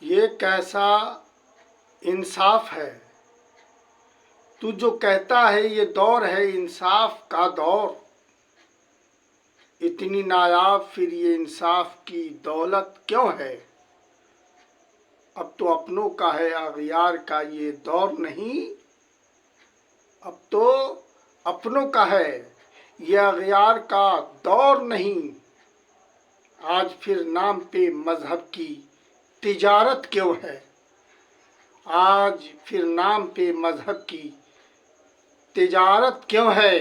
یہ کیسا انصاف ہے؟ تو جو کہتا ہے یہ دور ہے انصاف کا دور، اتنی نایاب پھر یہ انصاف کی دولت کیوں ہے؟ اب تو اپنوں کا ہے اغیار کا یہ دور نہیں، اب تو اپنوں کا ہے یہ اغیار کا دور نہیں۔ آج پھر نام پہ مذہب کی تجارت کیوں ہے؟ آج پھر نام پہ مذہب کی تجارت کیوں ہے؟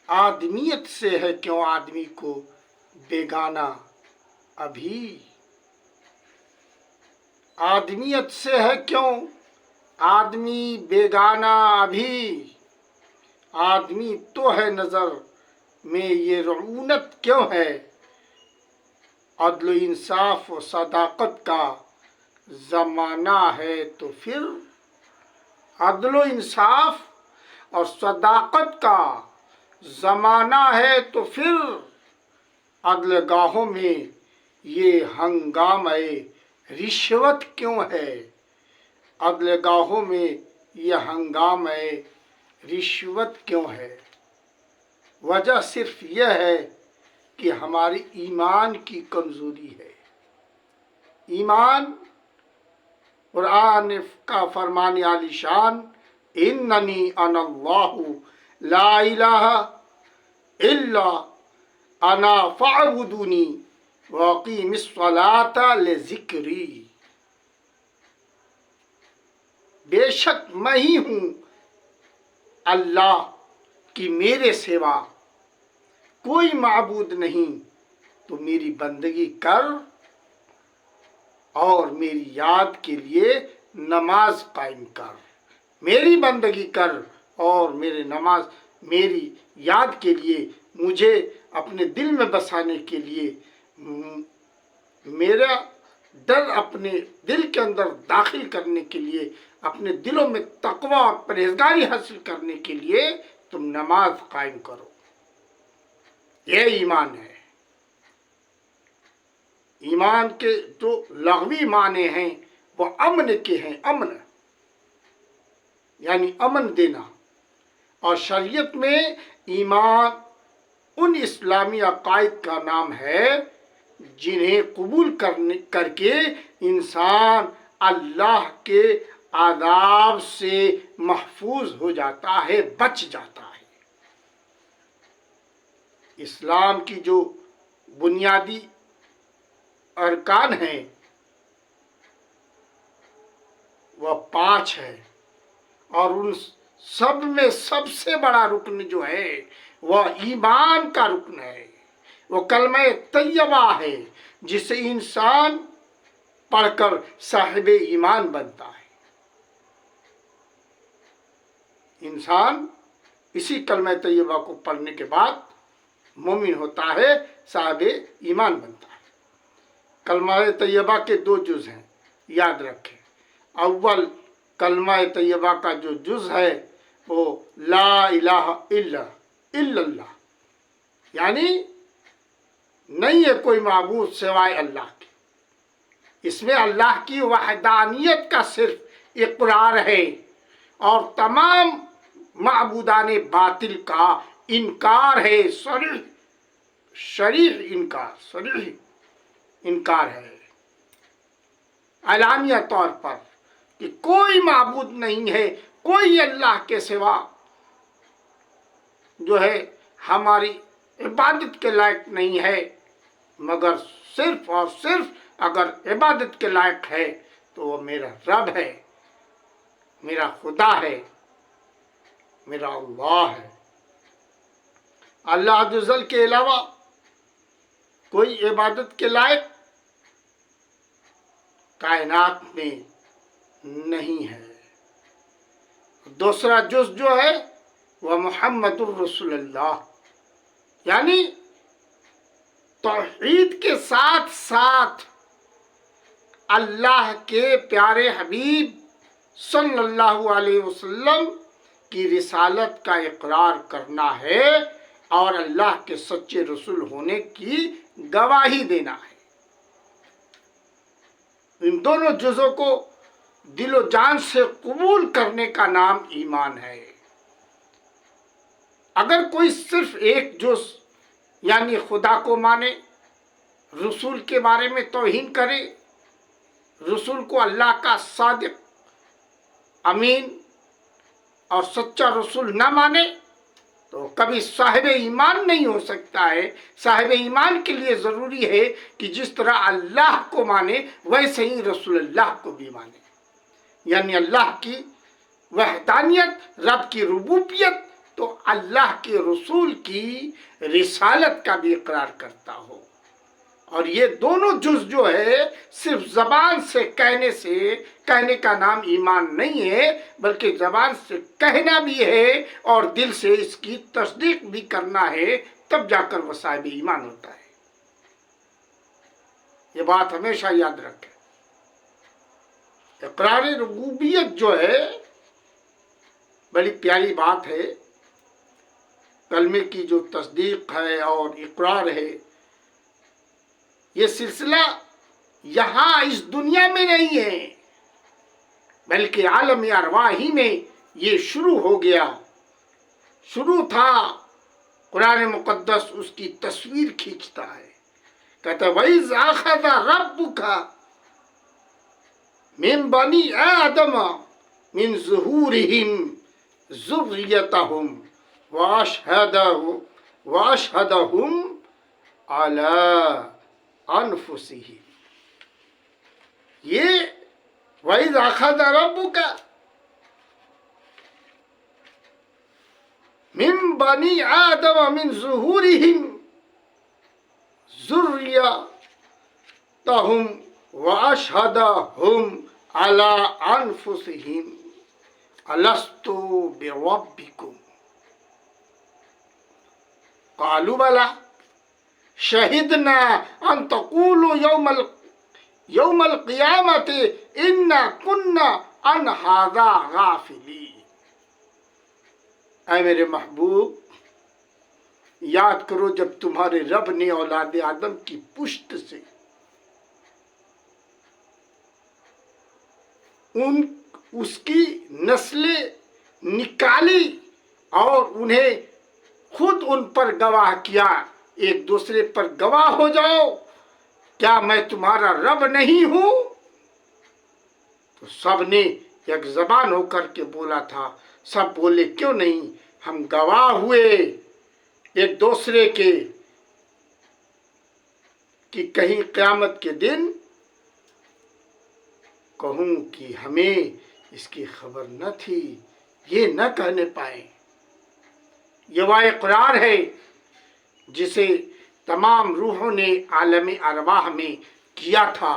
آدمیت سے ہے کیوں آدمی کو بیگانہ ابھی؟ آدمیت سے ہے کیوں آدمی بیگانہ ابھی؟ آدمی تو ہے نظر میں یہ رعونت کیوں ہے؟ عدل و انصاف و صداقت کا زمانہ ہے تو پھر عدل و انصاف اور صداقت کا زمانہ ہے تو پھر عدل گاہوں میں یہ ہنگامہ رشوت کیوں ہے؟ عدل گاہوں میں یہ ہنگامہ رشوت کیوں ہے؟ وجہ صرف یہ ہے کہ ہماری ایمان کی کمزوری ہے۔ ایمان قرآن کا فرمان عالی شان، اننی انا اللہ لا الہ الا انا فاعبدونی واقیم الصلاۃ لذکری، بے شک میں ہی ہوں اللہ کی میرے سوا کوئی معبود نہیں، تو میری بندگی کر اور میری یاد کے لیے نماز قائم کر۔ میری بندگی کر اور میری یاد کے لیے، مجھے اپنے دل میں بسانے کے لیے، میرا ڈر اپنے دل کے اندر داخل کرنے کے لیے، اپنے دلوں میں تقوی اور پرہیزگاری حاصل کرنے کے لیے تم نماز قائم کرو۔ یہ ایمان ہے۔ ایمان کے جو لغوی معنی ہیں وہ امن کے ہیں، امن یعنی امن دینا، اور شریعت میں ایمان ان اسلامی عقائد کا نام ہے جنہیں قبول کر کے انسان اللہ کے عذاب سے محفوظ ہو جاتا ہے، بچ جاتا ہے۔ اسلام کی جو بنیادی ارکان ہیں وہ 5 ہے، اور ان سب میں سب سے بڑا رکن جو ہے وہ ایمان کا رکن ہے، وہ کلمہ طیبہ ہے جسے انسان پڑھ کر صاحب ایمان بنتا ہے۔ انسان اسی کلمہ طیبہ کو پڑھنے کے بعد مومن ہوتا ہے، صاحب ایمان بنتا ہے۔ کلمہ طیبہ کے 2 جز ہیں، یاد رکھیں۔ اول کلمہ طیبہ کا جو جز ہے وہ لا الہ الا اللہ، یعنی نہیں ہے کوئی معبود سوائے اللہ کے۔ اس میں اللہ کی وحدانیت کا صرف اقرار ہے اور تمام معبودان باطل کا انکار ہے، صریح انکار ہے، اعلانیہ طور پر، کہ کوئی معبود نہیں ہے، کوئی اللہ کے سوا جو ہے ہماری عبادت کے لائق نہیں ہے، مگر صرف اور صرف اگر عبادت کے لائق ہے تو وہ میرا رب ہے، میرا خدا ہے، میرا اللہ ہے۔ اللہ عز و جل کے علاوہ کوئی عبادت کے لائق کائنات میں نہیں ہے۔ دوسرا جز جو ہے وہ محمد الرسول اللہ، یعنی توحید کے ساتھ ساتھ اللہ کے پیارے حبیب صلی اللہ علیہ وسلم کی رسالت کا اقرار کرنا ہے اور اللہ کے سچے رسول ہونے کی گواہی دینا ہے۔ इन दोनों जुज़ों को दिलो जान से कबूल करने का नाम ईमान है। अगर कोई सिर्फ एक जुज़ यानी खुदा को माने, रसूल के बारे में तौहीन करे, रसूल को अल्लाह का सादिक, अमीन और सच्चा रसूल न माने, तो कभी साहिब ईमान नहीं हो सकता है। साहिब ईमान के लिए ज़रूरी है कि जिस तरह अल्लाह को माने वैसे ही रसूल अल्लाह को भी माने, यानी अल्लाह की वहदानियत, रब की रुबूबियत, तो अल्लाह के रसूल की रिसालत का भी इकरार करता हो। और ये दोनों जुज़ जो है सिर्फ ज़बान से कहने का नाम ईमान नहीं है, बल्कि ज़बान से कहना भी है और दिल से इसकी तस्दीक भी करना है, तब जाकर वह साहिब ईमान होता है। ये बात हमेशा याद रखें। इकरार रुबूबियत जो है बड़ी प्यारी बात है। कलमे की जो तस्दीक है और इकरार है, ये सिलसिला यहाँ इस दुनिया में नहीं है, बल्कि आलम अरवाही में ये शुरू हो गया। शुरू था, कुरान मुक़द्दस उसकी तस्वीर खींचता है। कहता है वइज़ अख़ज़ रब्बुका मिन बनी आदम मिन ज़ुहूरिहिम ज़ुर्रियतहुम वअशहदहुम अला अनफुसिहिम। ये वइज़ अख़ज़ रब्बुका मिन बनी आदम मिन ज़ुहूरिहिम ज़ुर्रियतहुम वअशहदहुम अला अनफुसिहिम अलस्तु बिरब्बिकुम क़ालू बला शहिदना अन तक़ूलू यौमल क़ियामति इन्ना कुन्ना अन हाज़ा गाफ़िलीन। ऐ मेरे महबूब, याद करो जब तुम्हारे रब ने औलाद आदम की पुष्ट से उसकी नस्लें निकाली और उन्हें खुद उन पर गवाह किया, एक दूसरे पर गवाह हो जाओ, क्या मैं तुम्हारा रब नहीं हूं? तो सब ने एक जबान होकर के बोला था। सब बोले क्यों नहीं, हम गवाह हुए एक दूसरे के कि कहीं क़यामत के दिन कहूं कि हमें इसकी खबर न थी, ये न कहने पाए। ये वह इक़रार है जिसे तमाम रूहों ने आलम अरवाह में किया था।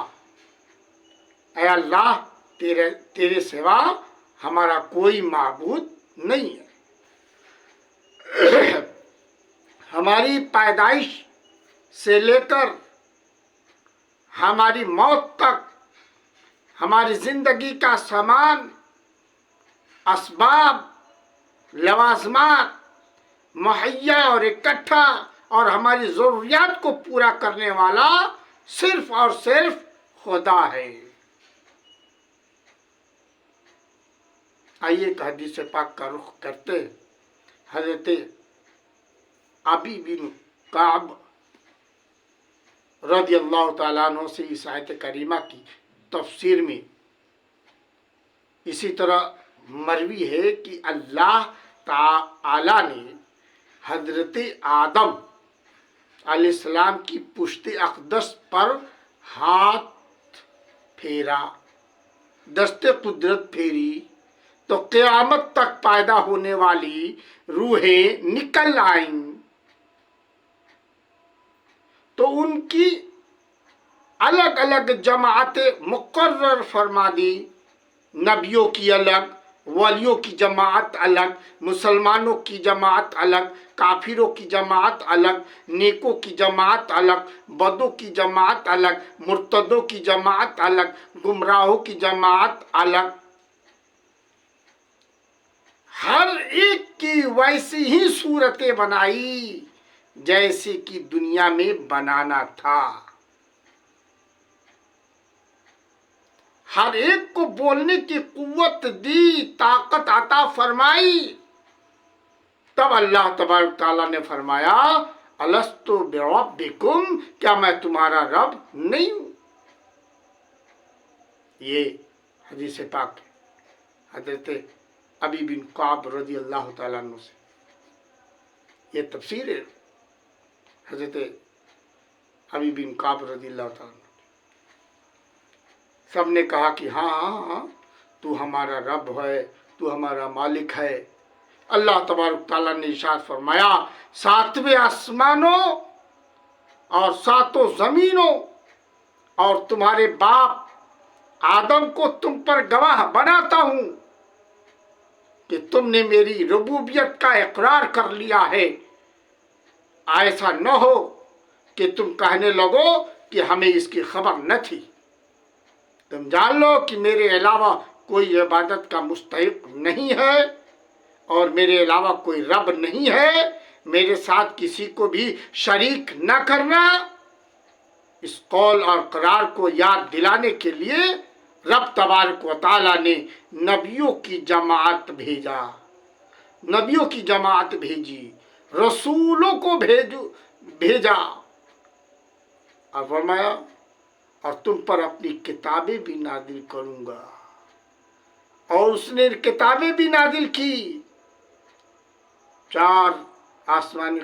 ऐ अल्लाह, तेरे सिवा हमारा कोई माबूद नहीं है। हमारी पैदाइश से लेकर हमारी मौत तक हमारी ज़िंदगी का सामान, असबाब, लवाज़मात मुहैया और इकट्ठा और हमारी ज़रूरियात को पूरा करने वाला सिर्फ और सिर्फ खुदा है। आइए एक हदीस पाक का रुख करते। हज़रत अबी बिन काब रज़ियल्लाहु ताला अन्हु से इस आयत करीमा की तफसीर में इसी तरह मरवी है कि अल्लाह ताला ने हज़रत आदम अलैहिस्सलाम की पुश्ते अक़दस पर हाथ फेरा, दस्ते कुदरत फेरी, तो क़यामत तक पैदा होने वाली रूहें निकल आईं। तो उनकी अलग अलग जमातें मुकर्रर फरमा दी। नबियों की अलग, वलियों की जमात अलग, मुसलमानों की जमात अलग, काफिरों की जमात अलग, नेकों की जमात अलग, बदों की जमात अलग, मुर्तदों की जमात अलग, गुमराहों की जमात अलग। हर एक की वैसी ही सूरतें बनाई जैसे कि दुनिया में बनाना था। हर एक को बोलने की कुव्वत दी, ताकत अता फरमाई। तब अल्लाह तबारक ताला ने फरमाया अलस्तु बिरब्बिकुम, क्या मैं तुम्हारा रब नहीं हूं। ये हदीस पाक हजरत अबी बिन काब रजी अल्लाह ताला अन्हु से, ये तफसीर है हजरत अबी बिन काब रजी अल्लाह ताला अन्हु। सब ने कहा कि हाँ हाँ हाँ, तू हमारा रब है, तू हमारा मालिक है। अल्लाह तबारक ताला ने इरशाद फरमाया सातवें आसमानों और सातों जमीनों और तुम्हारे बाप आदम को तुम पर गवाह बनाता हूं कि तुमने मेरी रुबूबियत का इकरार कर लिया है। ऐसा न हो कि तुम कहने लगो कि हमें इसकी खबर न थी। तुम जान लो कि मेरे अलावा कोई इबादत का मुस्तहिक नहीं है और मेरे अलावा कोई रब नहीं है। मेरे साथ किसी को भी शरीक न करना। इस कौल और करार को याद दिलाने के लिए रब तबारक व तआला ने नबियों की जमात भेजा, नबियों की जमात भेजी, रसूलों को भेजा और फरमाया और तुम पर अपनी किताबें भी नादिल करूंगा। और उसने किताबें भी नादिल की। 4 आसमानी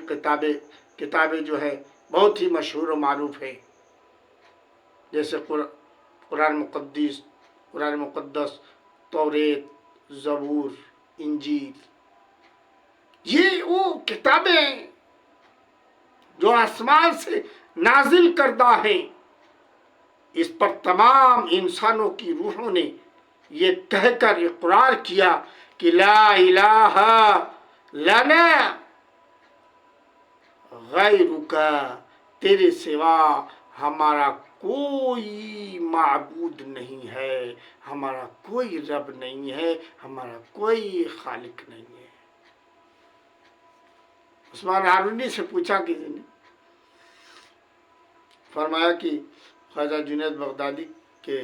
किताबें जो है बहुत ही मशहूर और मारूफ है, जैसे कुरान मुक़द्दस, तौरेत, ज़बूर, इंजील। ये वो किताबें हैं जो आसमान से नाजिल करदा हैं। इस पर तमाम इंसानों की रूहों ने ये कहकर इकरार किया कि ला इलाहा लना गैरुका, तेरे सिवा हमारा कोई माबूद नहीं है, हमारा कोई रब नहीं है, हमारा कोई खालिक नहीं है। उस्मान हारूनी से पूछा किसी ने, फरमाया कि ख्वाजा जुनैद बगदादी के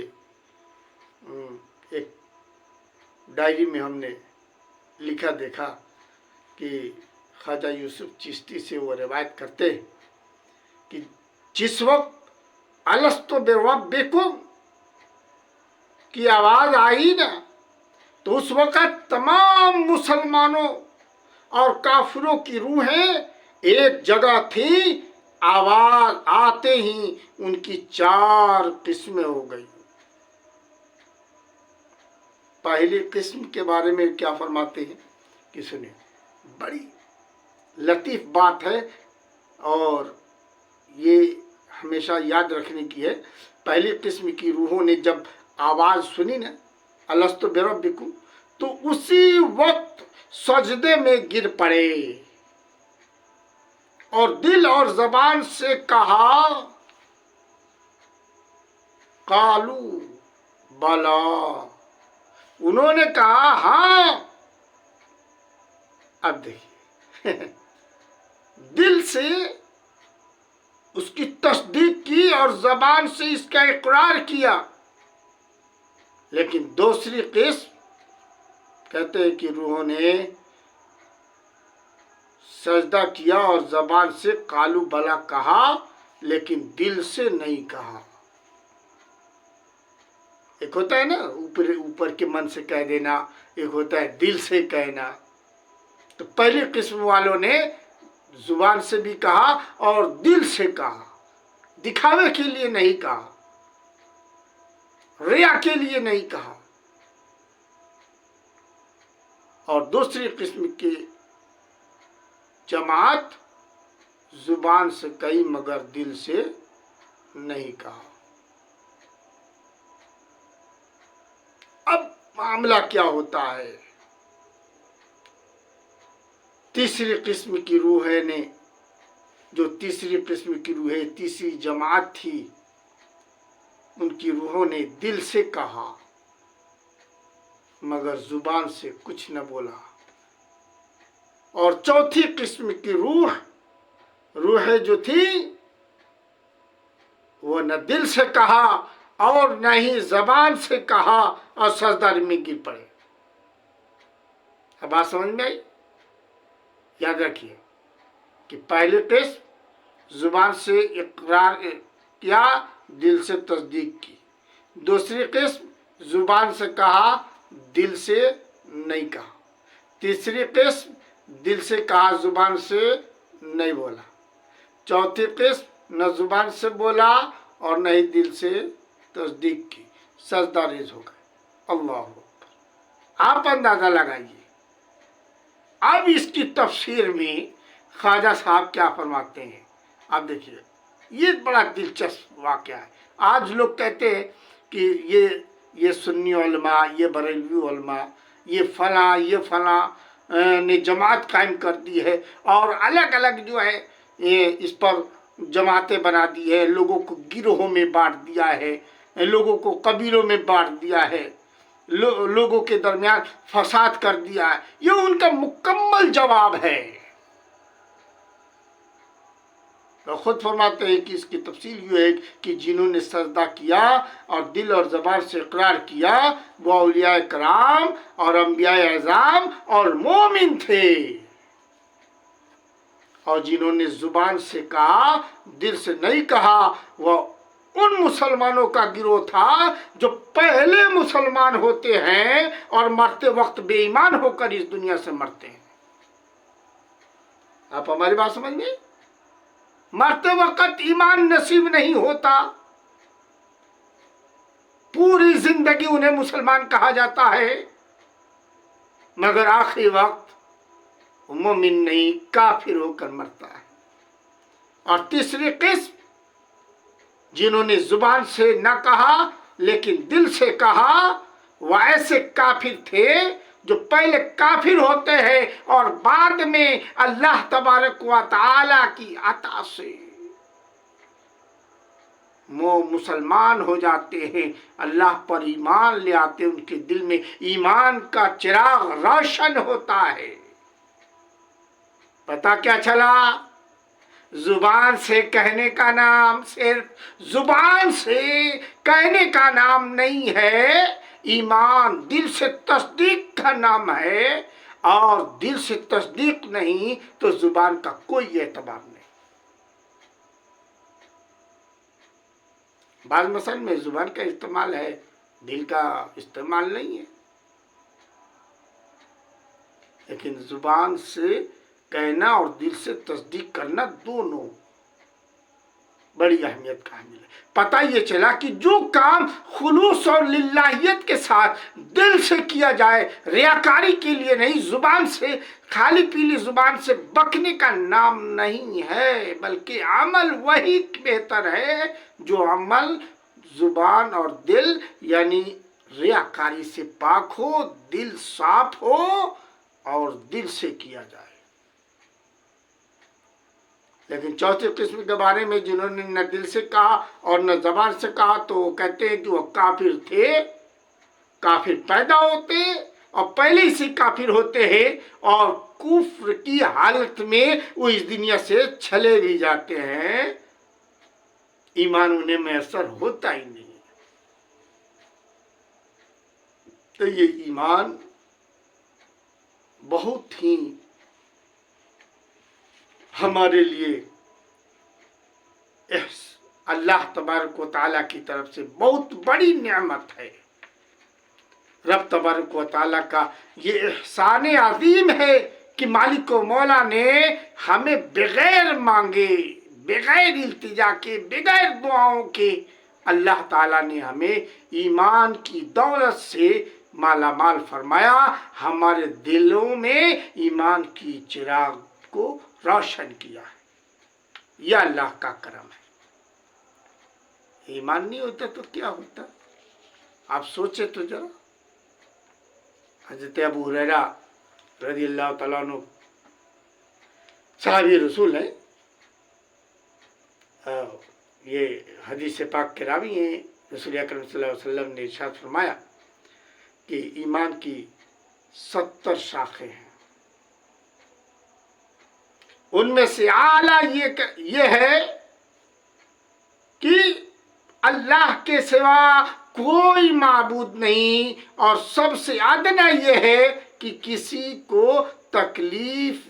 एक डायरी में हमने लिखा देखा कि ख्वाजा यूसुफ चिश्ती से वो रिवायत करते हैं कि जिस वक्त अलस्तु बिरब्बिकुम की आवाज़ आई ना, तो उस वक़्त तमाम मुसलमानों और काफिरों की रूहें एक जगह थी। आवाज़ आते ही उनकी 4 किस्में हो गई। पहली किस्म के बारे में क्या फरमाते हैं कि सुने, बड़ी लतीफ़ बात है और ये हमेशा याद रखने की है। पहली किस्म की रूहों ने जब आवाज़ सुनी ना अलस्तु बिरब्बिकुम, तो उसी वक्त सजदे में गिर पड़े और दिल और ज़बान से कहा कालू बला, उन्होंने कहा हाँ। अब देखिए दिल से उसकी तस्दीक की और ज़बान से इसका इकरार किया। लेकिन दूसरी किस्म कहते हैं कि रूहों ने सजदा किया और ज़बान से कालू बला कहा, लेकिन दिल से नहीं कहा। एक होता है ना ऊपर के मन से कह देना, एक होता है दिल से कहना। तो पहली किस्म वालों ने जुबान से भी कहा और दिल से कहा, दिखावे के लिए नहीं कहा, रिया के लिए नहीं कहा। और दूसरी किस्म की जमात जुबान से कही मगर दिल से नहीं कहा। अब मामला क्या होता है? तीसरी किस्म की रूह ने, जो तीसरी किस्म की रूह, तीसरी जमात थी, उनकी रूहों ने दिल से कहा मगर जुबान से कुछ न बोला। और चौथी किस्म की रूह जो थी वो न दिल से कहा اور نہ ہی زبان سے کہا اور سجدہ میں گر پڑے. اب بات سمجھ میں آئی؟ یاد رکھیے کہ پہلے قسم زبان سے اقرار کیا، دل سے تصدیق کی. دوسری قسم زبان سے کہا، دل سے نہیں کہا. تیسری قسم دل سے کہا، زبان سے نہیں بولا. چوتھی قسم نہ زبان سے بولا اور نہ ہی دل سے تصدیق کی، سجدہ ریز ہو گئے. اللہ اکبر. آپ اندازہ لگائیے. اب اس کی تفسیر میں خواجہ صاحب کیا فرماتے ہیں. آپ دیکھیے، یہ بڑا دلچسپ واقعہ ہے. آج لوگ کہتے ہیں کہ یہ سنی علماء، یہ بریلوی علماء، یہ فلاں نے جماعت قائم کر دی ہے اور الگ الگ جو ہے یہ اس پر جماعتیں بنا دی ہے، لوگوں کو گروہوں میں بانٹ دیا ہے، لوگوں کو قبیلوں میں بانٹ دیا ہے، لوگوں کے درمیان فساد کر دیا ہے. یہ ان کا مکمل جواب ہے. تو خود فرماتے ہیں کہ اس کی تفصیل یہ ہے کہ جنہوں نے سجدہ کیا اور دل اور زبان سے اقرار کیا وہ اولیاء کرام اور انبیاء اعظام اور مومن تھے، اور جنہوں نے زبان سے کہا دل سے نہیں کہا وہ ان مسلمانوں کا گروہ تھا جو پہلے مسلمان ہوتے ہیں اور مرتے وقت بے ایمان ہو کر اس دنیا سے مرتے ہیں. آپ ہماری بات سمجھ گئے؟ مرتے وقت ایمان نصیب نہیں ہوتا، پوری زندگی انہیں مسلمان کہا جاتا ہے، مگر آخری وقت مومن نہیں کافر ہو کر مرتا ہے. اور تیسری قسم جنہوں نے زبان سے نہ کہا لیکن دل سے کہا وہ ایسے کافر تھے جو پہلے کافر ہوتے ہیں اور بعد میں اللہ تبارک و تعالی کی عطا سے وہ مسلمان ہو جاتے ہیں، اللہ پر ایمان لے آتے، ان کے دل میں ایمان کا چراغ روشن ہوتا ہے. پتہ کیا چلا؟ زبان سے کہنے کا نام صرف زبان سے کہنے کا نام نہیں ہے، ایمان دل سے تصدیق کا نام ہے، اور دل سے تصدیق نہیں تو زبان کا کوئی اعتبار نہیں. بعض مسائل میں زبان کا استعمال ہے، دل کا استعمال نہیں ہے، لیکن زبان سے کہنا اور دل سے تصدیق کرنا دونوں بڑی اہمیت کا حامل ہے. پتہ یہ چلا کہ جو کام خلوص اور للہیت کے ساتھ دل سے کیا جائے، ریاکاری کے لیے نہیں، زبان سے خالی پیلی زبان سے بکنے کا نام نہیں ہے، بلکہ عمل وہی بہتر ہے جو عمل زبان اور دل یعنی ریاکاری سے پاک ہو، دل صاف ہو اور دل سے کیا جائے. لیکن چوتھی قسم کے بارے میں جنہوں نے نہ دل سے کہا اور نہ زبان سے کہا تو وہ کہتے ہیں کہ وہ کافر تھے، کافر پیدا ہوتے اور پہلے سے کافر ہوتے ہیں اور کفر کی حالت میں وہ اس دنیا سے چلے بھی جاتے ہیں، ایمان انہیں میسر ہوتا ہی نہیں. تو یہ ایمان بہت ہی ہمارے لیے اللہ تبارک و تعالیٰ کی طرف سے بہت بڑی نعمت ہے. رب تبارک و تعالیٰ کا یہ احسان عظیم ہے کہ مالک و مولا نے ہمیں بغیر مانگے، بغیر التجا کے، بغیر دعاؤں کے اللہ تعالیٰ نے ہمیں ایمان کی دولت سے مالا مال فرمایا، ہمارے دلوں میں ایمان کی چراغ کو روشن کیا ہے. یہ اللہ کا کرم ہے. ایمان نہیں ہوتا تو کیا ہوتا؟ آپ سوچے تو ذرا. حضرت ابو ہریرہ رضی اللہ تعالیٰ عنہ صحابی رسول ہیں، یہ حدیث پاک کے راوی ہیں. رسول اکرم صلی اللہ علیہ وسلم نے ارشاد فرمایا کہ ایمان کی 70 شاخیں ہیں، ان میں سے اعلیٰ یہ ہے کہ अल्लाह के सिवा कोई माबूद नहीं, और सबसे अदना ये है कि किसी तकलीफ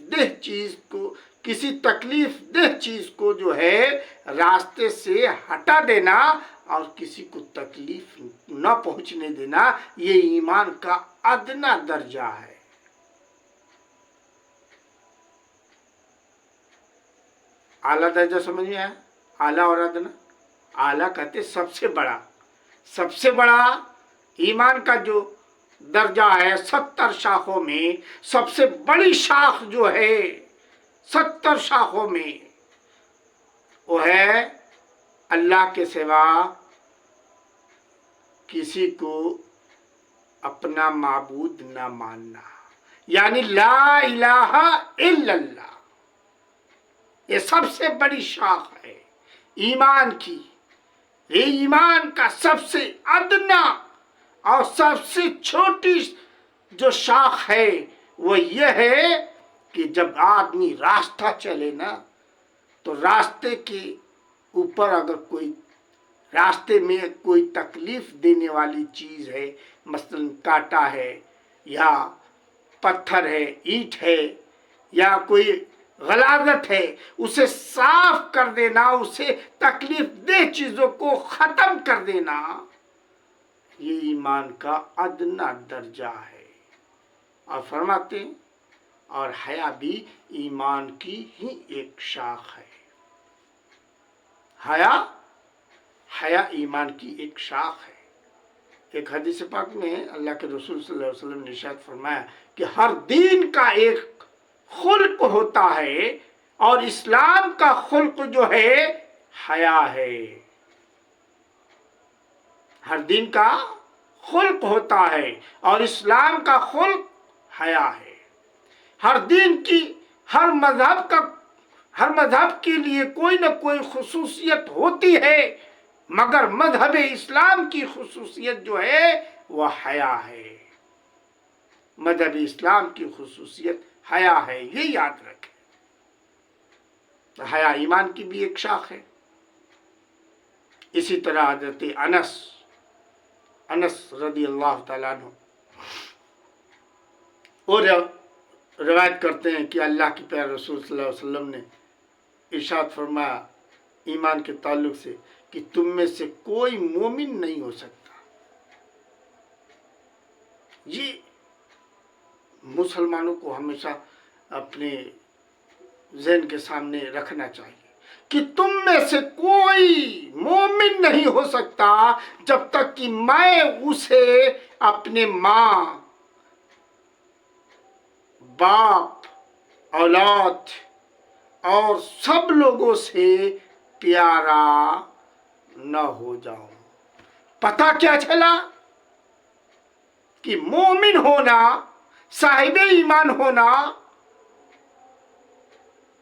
देह चीज को जो है रास्ते से हटा देना और किसी को तकलीफ न पहुंचने देना, ये ईमान का अदना दर्जा है। आला दर्जा समझ में आया? आला और अदना। आला कहते सबसे बड़ा ईमान का जो दर्जा है 70 शाखों में सबसे बड़ी शाख जो है 70 शाखों में, वो है अल्लाह के सिवा किसी को अपना माबूद न मानना, यानी ला इलाहा इल्लल्लाह। ये सबसे बड़ी शाख है ईमान की। ये ईमान का सबसे अदना और सबसे छोटी जो शाख है वो ये है कि जब आदमी रास्ता चले ना, तो रास्ते के ऊपर अगर कोई रास्ते में कोई तकलीफ देने वाली चीज़ है, मसलन कांटा है या पत्थर है, ईंट है या कोई गलाजत है, उसे साफ कर देना, उसे तकलीफ दे चीज़ों को ख़त्म कर देना, ये ईमान का अदना दर्जा है। और फरमाते हैं और हया भी ईमान की ही एक शाख है। हया ईमान की एक शाख है। एक हदीस पाक में अल्लाह के रसूल सल्लल्लाहु अलैहि वसल्लम ने इरशाद फरमाया कि हर दीन का एक खुल्क होता है और इस्लाम का खुल्क जो है हया है। हर दीन का खुल्क होता है और इस्लाम का खुल्क हया है। हर दीन की हर मजहब के लिए कोई न कोई खुसूसियत होती है, मगर मजहब इस्लाम की खुसूसियत जो है वह हया है। मजहब इस्लाम की खुसूसियत हया है, ये याद रखें। तो हया ईमान की भी एक शाख है। इसी तरह हज़रत अनस रदी अल्लाह तआला अन्हु और रवायत करते हैं कि अल्लाह के प्यारे रसूल सल्लल्लाहु अलैहि वसल्लम ने इरशाद फरमाया ईमान के ताल्लुक से कि तुम में से कोई मोमिन नहीं हो सकता। ये मुसलमानों को हमेशा अपने ज़हन के सामने रखना चाहिए कि तुम में से कोई मोमिन नहीं हो सकता जब तक कि मैं उसे अपने माँ, बाप, औलाद और सब लोगों से प्यारा न हो जाऊं। पता क्या चला कि मोमिन होना, साहिब ईमान होना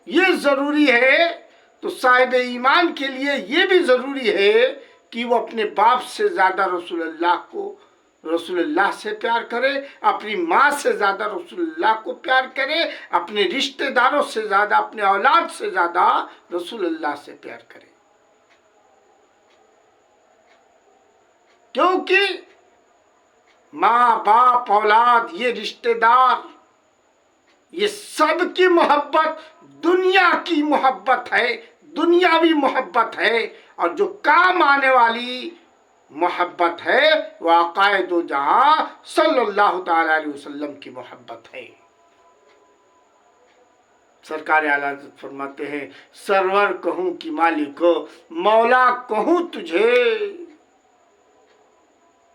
ये जरूरी है। तो साहिब ईमान के लिए ये भी जरूरी है कि वो अपने बाप से ज्यादा रसूलुल्लाह से प्यार करे, अपनी माँ से ज्यादा रसूलुल्लाह को प्यार करे, अपने रिश्तेदारों से ज्यादा, अपने औलाद से ज्यादा रसूलुल्लाह से प्यार करे। क्योंकि माँ, बाप, औलाद, ये रिश्तेदार, ये सब की मोहब्बत दुनिया की मोहब्बत है, दुनियावी मोहब्बत है। और जो काम आने वाली मोहब्बत है वह आक़ाए दो जहां सल्लल्लाहु ताला अलैहि वसल्लम की मोहब्बत है। सरकार आला हज़रत फरमाते हैं, सरवर कहूं कि मालिको, मौला कहूं तुझे।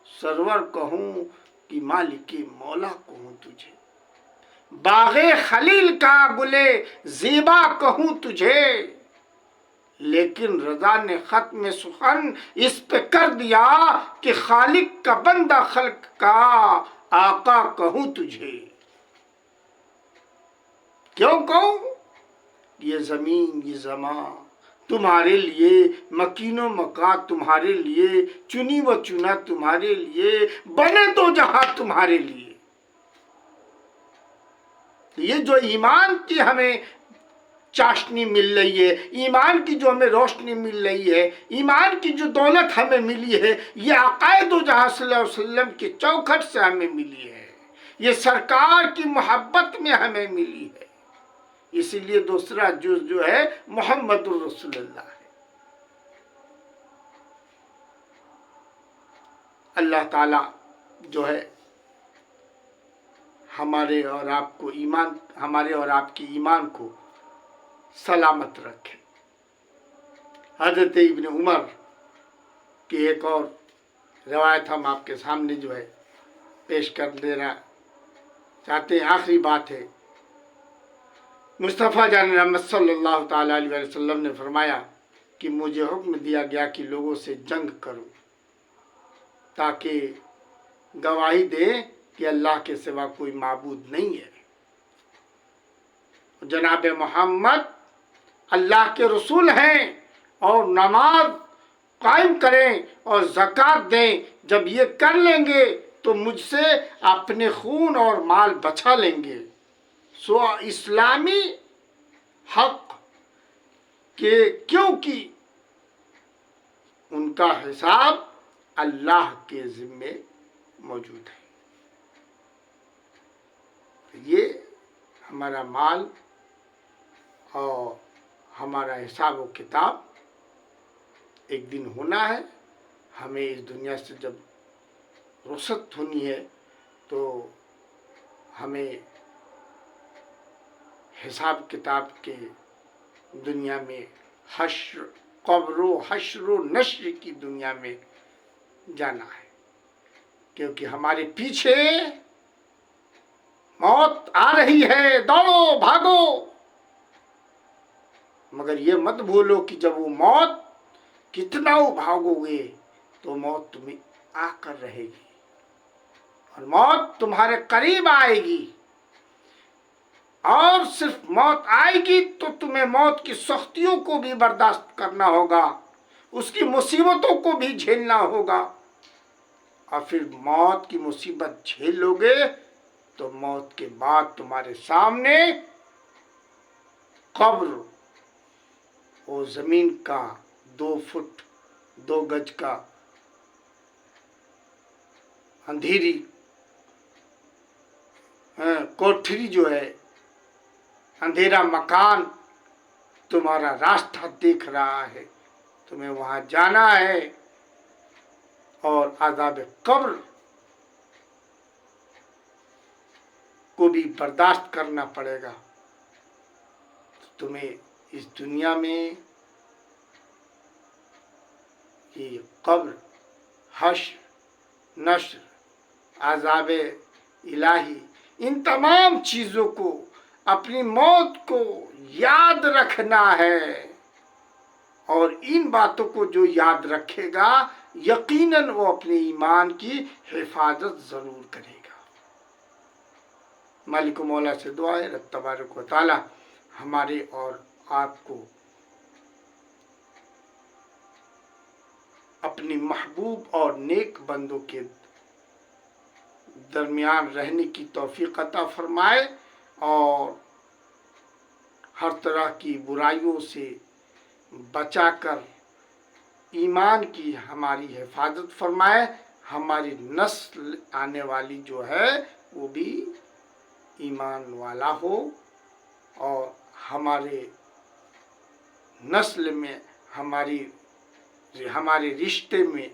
सरवर कहूं कि मालिकी, मौला कहूं तुझे। बाग़े खलील का गुले ज़ीबा कहूं तुझे। लेकिन रज़ा ने ख़त्म सुखन इस पे कर दिया कि खालिक का बंदा, खल्क का आका कहूं तुझे। क्यों कहूं? ये ज़मीन, ये ज़मा तुम्हारे लिए, मकीनो मका तुम्हारे लिए, चुनी व चुना तुम्हारे लिए, बने तो जहां तुम्हारे लिए। ये जो ईमान की हमें चाशनी मिल रही है, ईमान की जो हमें रोशनी मिल रही है, ईमान की जो दौलत हमें मिली है, ये आकाए दो जहां सल्लल्लाहु अलैहि वसल्लम के चौखट से हमें मिली है, ये सरकार की मोहब्बत में हमें मिली है। इसीलिए दूसरा जुज जो है मोहम्मदुर रसूलुल्लाह है। अल्लाह ताला जो है हमारे और आपकी ईमान को सलामत रखे। हजरत इब्न उमर की एक और रवायत हम आपके सामने जो है पेश कर देना चाहते हैं। आखिरी बात है, मुस्तफ़ा जान रहमत सल्लल्लाहु ताला अलैहि वसल्लम ने फरमाया कि मुझे हुक्म दिया गया कि लोगों से जंग करूं ताकि गवाही दे कि अल्लाह के सिवा कोई माबूद नहीं है, जनाब मोहम्मद अल्लाह के रसूल हैं, और नमाज कायम करें और ज़कात दें। जब ये कर लेंगे तो मुझसे अपने खून और माल बचा लेंगे। सो इस्लामी हक के, क्योंकि उनका हिसाब अल्लाह के ज़िम्मे मौजूद है। ये हमारा माल और हमारा हिसाब व किताब एक दिन होना है। हमें इस दुनिया से जब रुखसत होनी है तो हमें हिसाब किताब के दुनिया में हश्र नश्र की दुनिया में जाना है, क्योंकि हमारे पीछे मौत आ रही है। दौड़ो भागो, मगर ये मत भूलो कि जब वो मौत कितना वो भागोगे तो मौत तुम्हें आकर रहेगी और मौत तुम्हारे करीब आएगी। और सिर्फ मौत आएगी तो तुम्हें मौत की सख्तियों को भी बर्दाश्त करना होगा, उसकी मुसीबतों को भी झेलना होगा। और फिर मौत की मुसीबत झेल लोगे तो मौत के बाद तुम्हारे सामने कब्र, वो जमीन का 2 फुट 2 गज का अंधेरी कोठरी जो है, अंधेरा मकान तुम्हारा रास्ता देख रहा है, तुम्हें वहां जाना है। और आज़ाब कब्र को भी बर्दाश्त करना पड़ेगा। तो तुम्हें इस दुनिया में ये कब्र, हश्र नश्र, आज़ाब इलाही, इन तमाम चीज़ों को, अपनी मौत को याद रखना है। और इन बातों को जो याद रखेगा यकीनन वो अपने ईमान की हिफाजत ज़रूर करेगा। मालिक मौला से दुआ है रब तबारक व तआला हमारे और आपको अपनी महबूब और नेक बंदों के दरमियान रहने की तौफीक अता फरमाए और हर तरह की बुराइयों से बचाकर ईमान की हमारी हिफाजत फरमाए। हमारी नस्ल आने वाली जो है वो भी ईमान वाला हो और हमारे नस्ल में हमारे रिश्ते में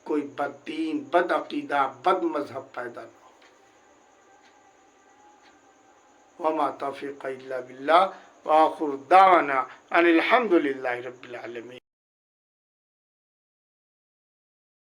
कोई बददीन, बदअकीदा, बद मजहब पैदा न हो। वमा तौफीक इल्ला बिल्लाह व आखिर दावाना अनिल हम्दुलिल्लाहि रब्बिल आलमीन।